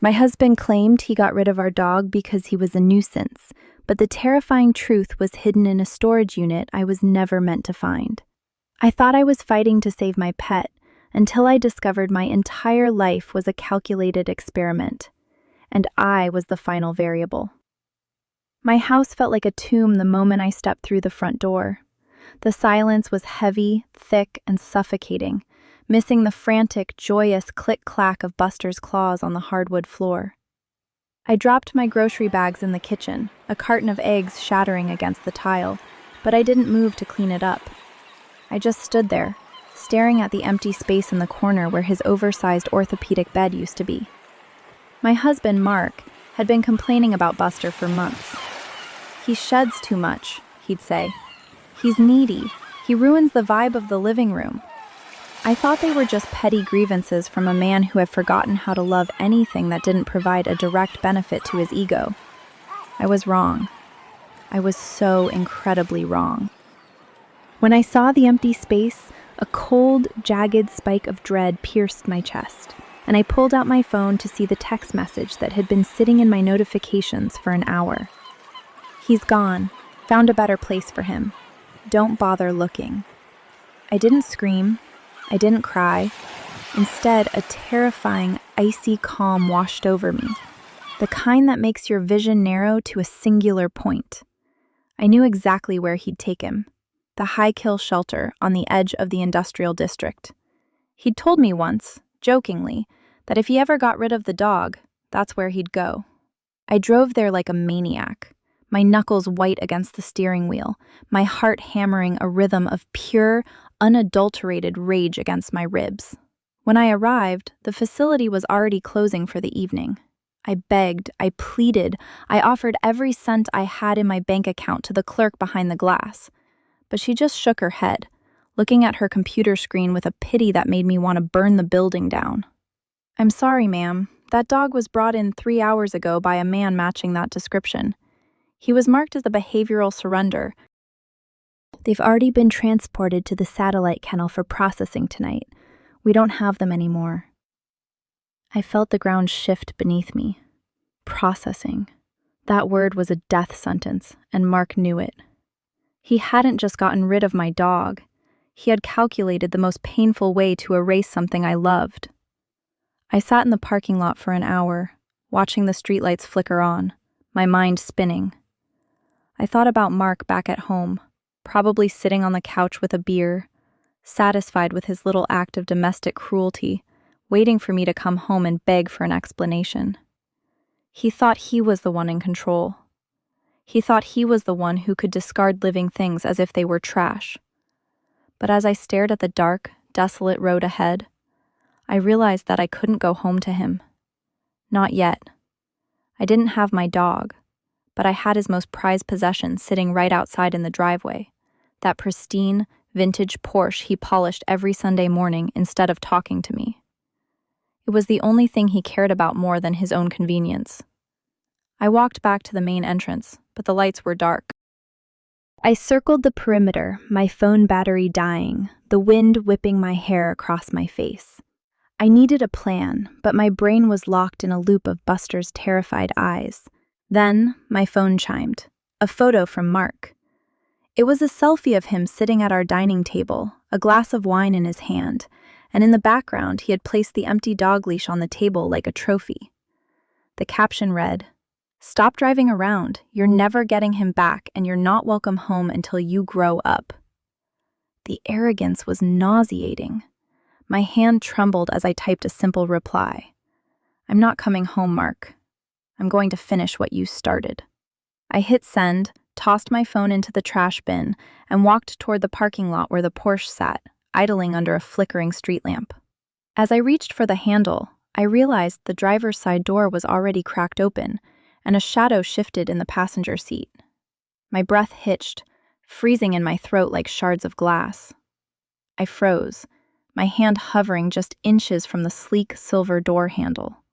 My husband claimed he got rid of our dog because he was a nuisance, but the terrifying truth was hidden in a storage unit I was never meant to find. I thought I was fighting to save my pet until I discovered my entire life was a calculated experiment, and I was the final variable. My house felt like a tomb the moment I stepped through the front door. The silence was heavy, thick, and suffocating, missing the frantic, joyous click-clack of Buster's claws on the hardwood floor. I dropped my grocery bags in the kitchen, a carton of eggs shattering against the tile, but I didn't move to clean it up. I just stood there, staring at the empty space in the corner where his oversized orthopedic bed used to be. My husband, Mark, had been complaining about Buster for months. "He sheds too much," he'd say. "He's needy. He ruins the vibe of the living room." I thought they were just petty grievances from a man who had forgotten how to love anything that didn't provide a direct benefit to his ego. I was wrong. I was so incredibly wrong. When I saw the empty space, a cold, jagged spike of dread pierced my chest, and I pulled out my phone to see the text message that had been sitting in my notifications for an hour. "He's gone. Found a better place for him. Don't bother looking." I didn't scream. I didn't cry. Instead, a terrifying, icy calm washed over me, the kind that makes your vision narrow to a singular point. I knew exactly where he'd take him, the High Kill shelter on the edge of the industrial district. He'd told me once, jokingly, that if he ever got rid of the dog, that's where he'd go. I drove there like a maniac, my knuckles white against the steering wheel, my heart hammering a rhythm of pure, unadulterated rage against my ribs. When I arrived, the facility was already closing for the evening. I begged, I pleaded, I offered every cent I had in my bank account to the clerk behind the glass. But she just shook her head, looking at her computer screen with a pity that made me want to burn the building down. "I'm sorry, ma'am. That dog was brought in 3 hours ago by a man matching that description. He was marked as a behavioral surrender. They've already been transported to the satellite kennel for processing tonight. We don't have them anymore." I felt the ground shift beneath me. Processing. That word was a death sentence, and Mark knew it. He hadn't just gotten rid of my dog. He had calculated the most painful way to erase something I loved. I sat in the parking lot for an hour, watching the streetlights flicker on, my mind spinning. I thought about Mark back at home, probably sitting on the couch with a beer, satisfied with his little act of domestic cruelty, waiting for me to come home and beg for an explanation. He thought he was the one in control. He thought he was the one who could discard living things as if they were trash. But as I stared at the dark, desolate road ahead, I realized that I couldn't go home to him. Not yet. I didn't have my dog, but I had his most prized possession sitting right outside in the driveway, that pristine, vintage Porsche he polished every Sunday morning instead of talking to me. It was the only thing he cared about more than his own convenience. I walked back to the main entrance, but the lights were dark. I circled the perimeter, my phone battery dying, the wind whipping my hair across my face. I needed a plan, but my brain was locked in a loop of Buster's terrified eyes. Then, my phone chimed. A photo from Mark. It was a selfie of him sitting at our dining table, a glass of wine in his hand, and in the background he had placed the empty dog leash on the table like a trophy. The caption read, "Stop driving around. You're never getting him back, and you're not welcome home until you grow up." The arrogance was nauseating. My hand trembled as I typed a simple reply. "I'm not coming home, Mark. I'm going to finish what you started." I hit send, tossed my phone into the trash bin, and walked toward the parking lot where the Porsche sat, idling under a flickering street lamp. As I reached for the handle, I realized the driver's side door was already cracked open, and a shadow shifted in the passenger seat. My breath hitched, freezing in my throat like shards of glass. I froze, my hand hovering just inches from the sleek silver door handle.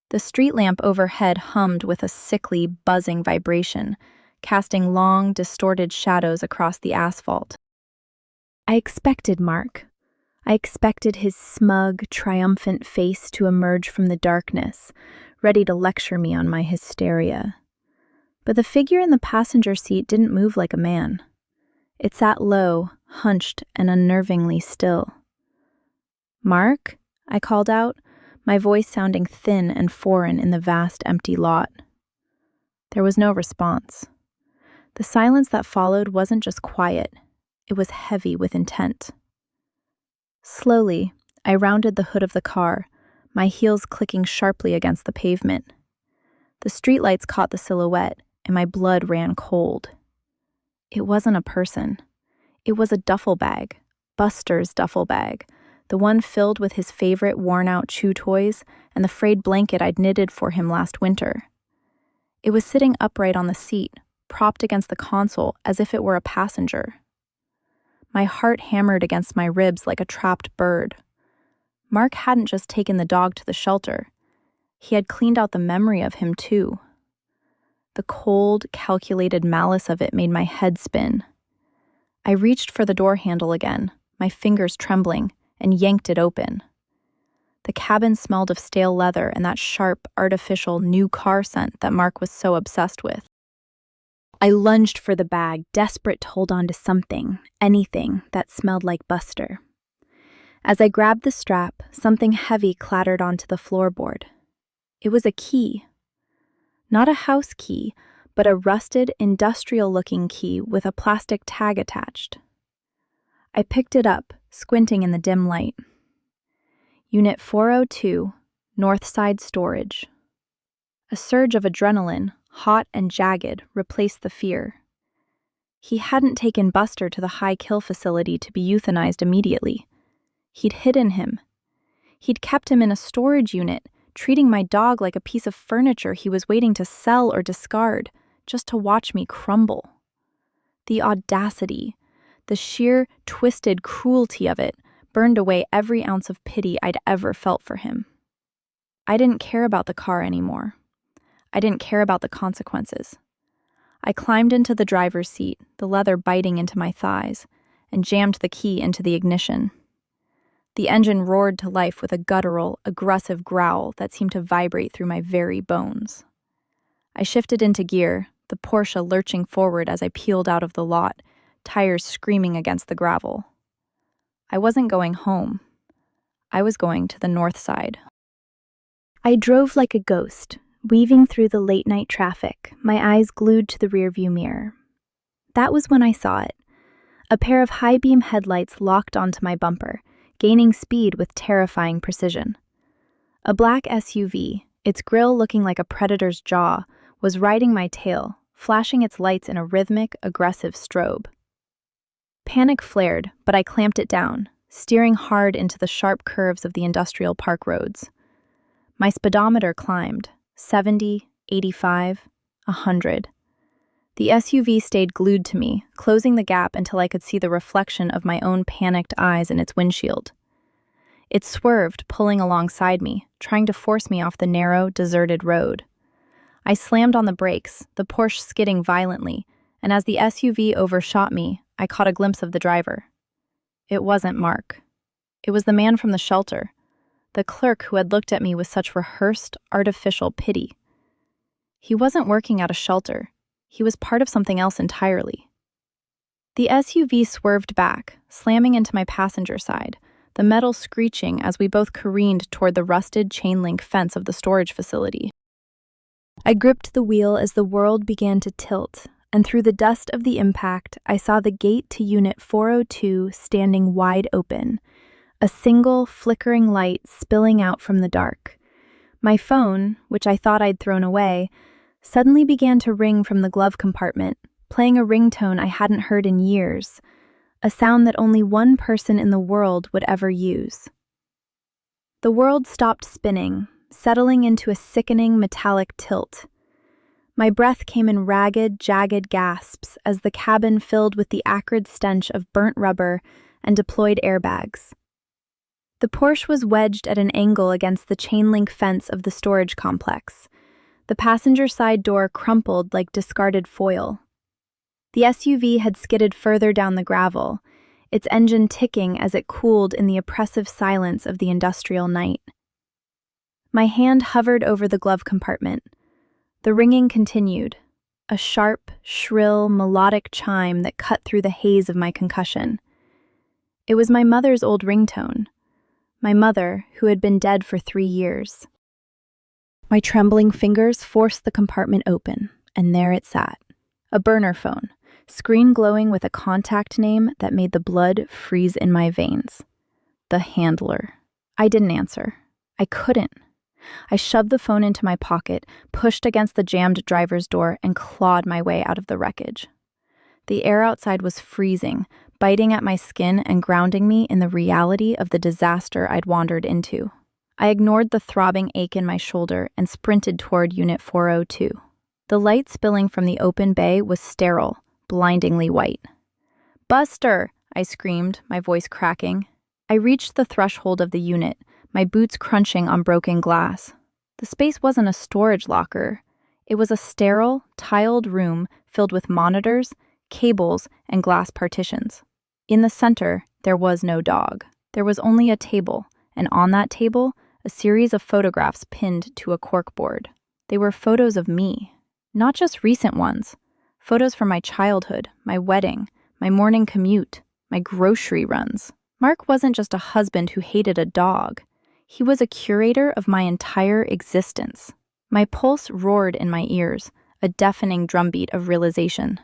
The street lamp overhead hummed with a sickly, buzzing vibration, casting long, distorted shadows across the asphalt. I expected Mark. I expected his smug, triumphant face to emerge from the darkness, ready to lecture me on my hysteria. But the figure in the passenger seat didn't move like a man. It sat low, hunched, and unnervingly still. "Mark?" I called out, my voice sounding thin and foreign in the vast empty lot. There was no response. The silence that followed wasn't just quiet, it was heavy with intent. Slowly, I rounded the hood of the car, my heels clicking sharply against the pavement. The streetlights caught the silhouette, and my blood ran cold. It wasn't a person. It was a duffel bag, Buster's duffel bag, the one filled with his favorite worn-out chew toys and the frayed blanket I'd knitted for him last winter. It was sitting upright on the seat, propped against the console as if it were a passenger. My heart hammered against my ribs like a trapped bird. Mark hadn't just taken the dog to the shelter. He had cleaned out the memory of him, too. The cold, calculated malice of it made my head spin. I reached for the door handle again, my fingers trembling, and yanked it open. The cabin smelled of stale leather and that sharp, artificial, new car scent that Mark was so obsessed with. I lunged for the bag, desperate to hold on to something, anything, that smelled like Buster. As I grabbed the strap, something heavy clattered onto the floorboard. It was a key. Not a house key, but a rusted, industrial-looking key with a plastic tag attached. I picked it up, squinting in the dim light. Unit 402, North Side Storage. A surge of adrenaline, hot and jagged, replaced the fear. He hadn't taken Buster to the high-kill facility to be euthanized immediately. He'd hidden him. He'd kept him in a storage unit, treating my dog like a piece of furniture he was waiting to sell or discard, just to watch me crumble. The audacity, the sheer, twisted cruelty of it burned away every ounce of pity I'd ever felt for him. I didn't care about the car anymore. I didn't care about the consequences. I climbed into the driver's seat, the leather biting into my thighs, and jammed the key into the ignition. The engine roared to life with a guttural, aggressive growl that seemed to vibrate through my very bones. I shifted into gear, the Porsche lurching forward as I peeled out of the lot, tires screaming against the gravel. I wasn't going home. I was going to the north side. I drove like a ghost, weaving through the late-night traffic, my eyes glued to the rearview mirror. That was when I saw it. A pair of high-beam headlights locked onto my bumper, gaining speed with terrifying precision. A black SUV, its grille looking like a predator's jaw, was riding my tail, flashing its lights in a rhythmic, aggressive strobe. Panic flared, but I clamped it down, steering hard into the sharp curves of the industrial park roads. My speedometer climbed, 70, 85, 100. The SUV stayed glued to me, closing the gap until I could see the reflection of my own panicked eyes in its windshield. It swerved, pulling alongside me, trying to force me off the narrow, deserted road. I slammed on the brakes, the Porsche skidding violently, and as the SUV overshot me, I caught a glimpse of the driver. It wasn't Mark. It was the man from the shelter, the clerk who had looked at me with such rehearsed, artificial pity. He wasn't working at a shelter. He was part of something else entirely. The SUV swerved back, slamming into my passenger side, the metal screeching as we both careened toward the rusted chain-link fence of the storage facility. I gripped the wheel as the world began to tilt, and through the dust of the impact, I saw the gate to Unit 402 standing wide open, a single, flickering light spilling out from the dark. My phone, which I thought I'd thrown away, suddenly began to ring from the glove compartment, playing a ringtone I hadn't heard in years, a sound that only one person in the world would ever use. The world stopped spinning, settling into a sickening metallic tilt. My breath came in ragged, jagged gasps as the cabin filled with the acrid stench of burnt rubber and deployed airbags. The Porsche was wedged at an angle against the chain-link fence of the storage complex. The passenger side door crumpled like discarded foil. The SUV had skidded further down the gravel, its engine ticking as it cooled in the oppressive silence of the industrial night. My hand hovered over the glove compartment. The ringing continued, a sharp, shrill, melodic chime that cut through the haze of my concussion. It was my mother's old ringtone. My mother, who had been dead for 3 years. My trembling fingers forced the compartment open, and there it sat. A burner phone, screen glowing with a contact name that made the blood freeze in my veins. The handler. I didn't answer. I couldn't. I shoved the phone into my pocket, pushed against the jammed driver's door, and clawed my way out of the wreckage. The air outside was freezing, biting at my skin and grounding me in the reality of the disaster I'd wandered into. I ignored the throbbing ache in my shoulder and sprinted toward Unit 402. The light spilling from the open bay was sterile, blindingly white. "Buster!" I screamed, my voice cracking. I reached the threshold of the unit, my boots crunching on broken glass. The space wasn't a storage locker. It was a sterile, tiled room filled with monitors, cables, and glass partitions. In the center, there was no dog. There was only a table, and on that table, a series of photographs pinned to a corkboard. They were photos of me, not just recent ones. Photos from my childhood, my wedding, my morning commute, my grocery runs. Mark wasn't just a husband who hated a dog. He was a curator of my entire existence. My pulse roared in my ears, a deafening drumbeat of realization.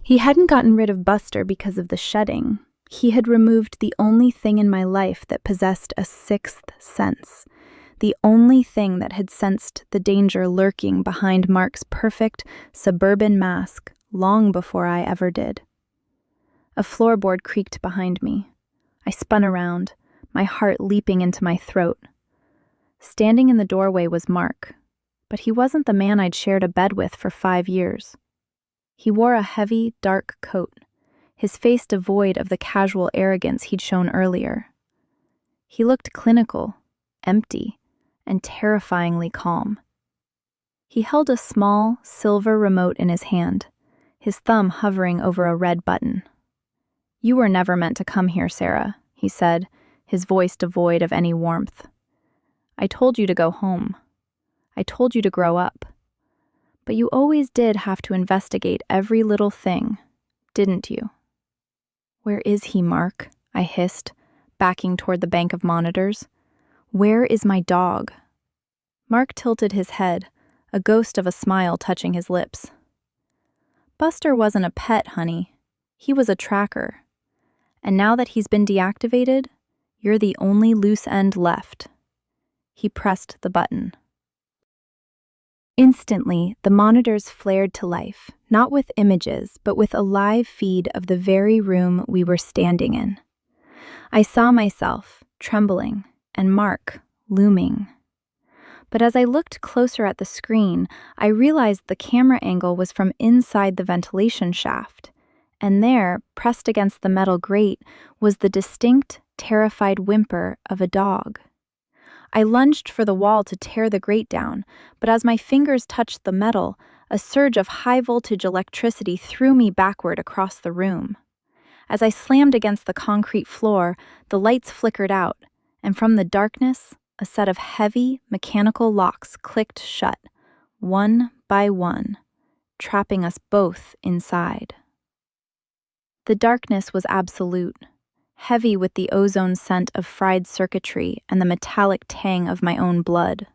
He hadn't gotten rid of Buster because of the shedding. He had removed the only thing in my life that possessed a sixth sense, the only thing that had sensed the danger lurking behind Mark's perfect, suburban mask long before I ever did. A floorboard creaked behind me. I spun around, my heart leaping into my throat. Standing in the doorway was Mark, but he wasn't the man I'd shared a bed with for 5 years. He wore a heavy, dark coat, his face devoid of the casual arrogance he'd shown earlier. He looked clinical, empty, and terrifyingly calm. He held a small, silver remote in his hand, his thumb hovering over a red button. "You were never meant to come here, Sarah," he said, his voice devoid of any warmth. "I told you to go home. I told you to grow up. But you always did have to investigate every little thing, didn't you?" "Where is he, Mark?" I hissed, backing toward the bank of monitors. "Where is my dog?" Mark tilted his head, a ghost of a smile touching his lips. "Buster wasn't a pet, honey. He was a tracker. And now that he's been deactivated, you're the only loose end left." He pressed the button. Instantly, the monitors flared to life, not with images, but with a live feed of the very room we were standing in. I saw myself, trembling, and Mark, looming. But as I looked closer at the screen, I realized the camera angle was from inside the ventilation shaft, and there, pressed against the metal grate, was the distinct, terrified whimper of a dog. I lunged for the wall to tear the grate down, but as my fingers touched the metal, a surge of high-voltage electricity threw me backward across the room. As I slammed against the concrete floor, the lights flickered out, and from the darkness, a set of heavy, mechanical locks clicked shut, one by one, trapping us both inside. The darkness was absolute, heavy with the ozone scent of fried circuitry and the metallic tang of my own blood.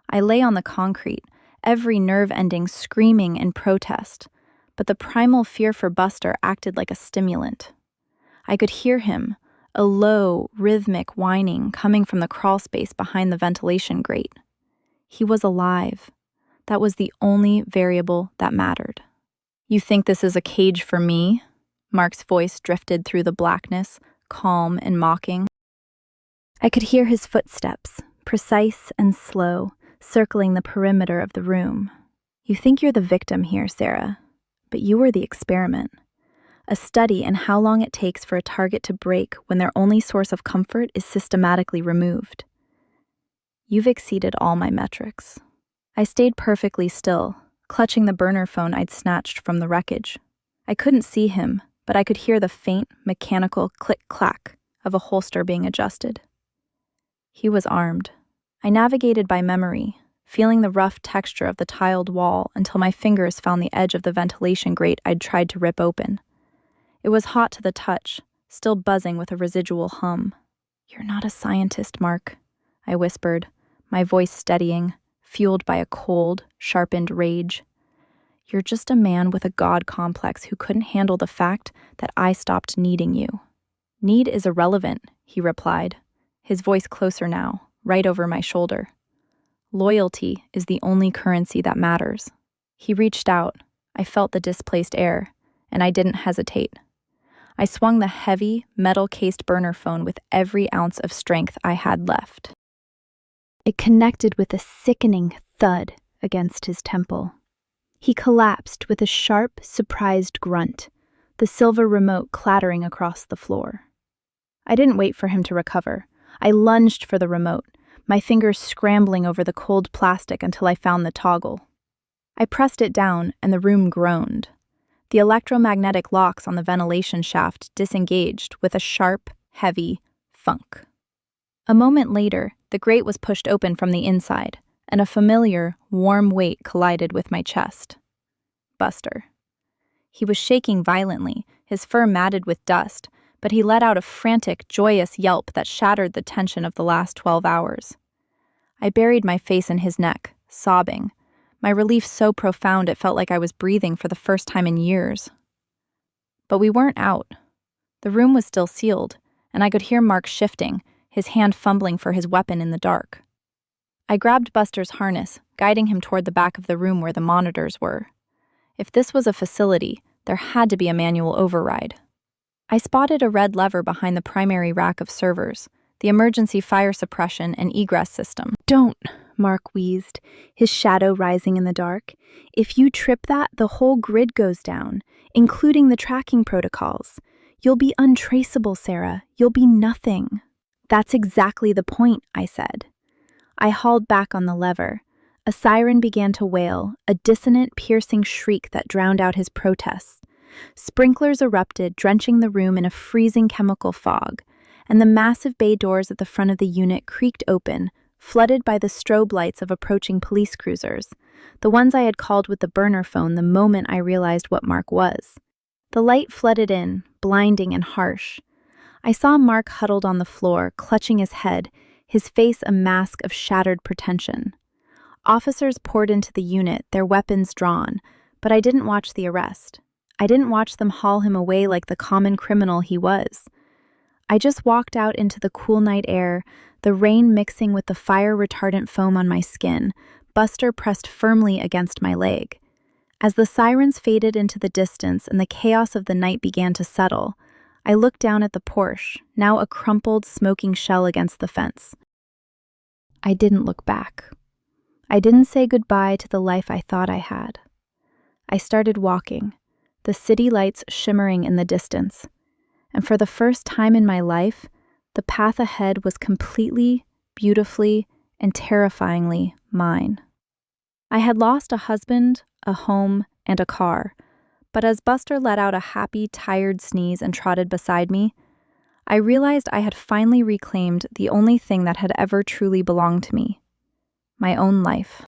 I lay on the concrete, every nerve ending screaming in protest, but the primal fear for Buster acted like a stimulant. I could hear him, a low, rhythmic whining coming from the crawlspace behind the ventilation grate. He was alive. That was the only variable that mattered. "You think this is a cage for me?" Mark's voice drifted through the blackness, calm and mocking. I could hear his footsteps, precise and slow, circling the perimeter of the room. "You think you're the victim here, Sarah, but you were the experiment. A study in how long it takes for a target to break when their only source of comfort is systematically removed. You've exceeded all my metrics." I stayed perfectly still, clutching the burner phone I'd snatched from the wreckage. I couldn't see him, but I could hear the faint, mechanical click-clack of a holster being adjusted. He was armed. I navigated by memory, feeling the rough texture of the tiled wall until my fingers found the edge of the ventilation grate I'd tried to rip open. It was hot to the touch, still buzzing with a residual hum. "You're not a scientist, Mark," I whispered, my voice steadying, fueled by a cold, sharpened rage. "You're just a man with a god complex who couldn't handle the fact that I stopped needing you." "Need is irrelevant," he replied, his voice closer now, right over my shoulder. "Loyalty is the only currency that matters." He reached out. I felt the displaced air, and I didn't hesitate. I swung the heavy, metal-cased burner phone with every ounce of strength I had left. It connected with a sickening thud against his temple. He collapsed with a sharp, surprised grunt, the silver remote clattering across the floor. I didn't wait for him to recover. I lunged for the remote, my fingers scrambling over the cold plastic until I found the toggle. I pressed it down, and the room groaned. The electromagnetic locks on the ventilation shaft disengaged with a sharp, heavy thunk. A moment later, the grate was pushed open from the inside, and a familiar, warm weight collided with my chest. Buster. He was shaking violently, his fur matted with dust, but he let out a frantic, joyous yelp that shattered the tension of the last 12 hours. I buried my face in his neck, sobbing, my relief so profound it felt like I was breathing for the first time in years. But we weren't out. The room was still sealed, and I could hear Mark shifting, his hand fumbling for his weapon in the dark. I grabbed Buster's harness, guiding him toward the back of the room where the monitors were. If this was a facility, there had to be a manual override. I spotted a red lever behind the primary rack of servers, the emergency fire suppression and egress system. "Don't," Mark wheezed, his shadow rising in the dark. "If you trip that, the whole grid goes down, including the tracking protocols. You'll be untraceable, Sarah. You'll be nothing." "That's exactly the point," I said. I hauled back on the lever. A siren began to wail, a dissonant, piercing shriek that drowned out his protests. Sprinklers erupted, drenching the room in a freezing chemical fog, and the massive bay doors at the front of the unit creaked open, flooded by the strobe lights of approaching police cruisers, the ones I had called with the burner phone the moment I realized what Mark was. The light flooded in, blinding and harsh. I saw Mark huddled on the floor, clutching his head, his face a mask of shattered pretension. Officers poured into the unit, their weapons drawn, but I didn't watch the arrest. I didn't watch them haul him away like the common criminal he was. I just walked out into the cool night air, the rain mixing with the fire-retardant foam on my skin, Buster pressed firmly against my leg. As the sirens faded into the distance and the chaos of the night began to settle, I looked down at the Porsche, now a crumpled, smoking shell against the fence. I didn't look back. I didn't say goodbye to the life I thought I had. I started walking, the city lights shimmering in the distance, and for the first time in my life, the path ahead was completely, beautifully, and terrifyingly mine. I had lost a husband, a home, and a car, but as Buster let out a happy, tired sneeze and trotted beside me, I realized I had finally reclaimed the only thing that had ever truly belonged to me: my own life.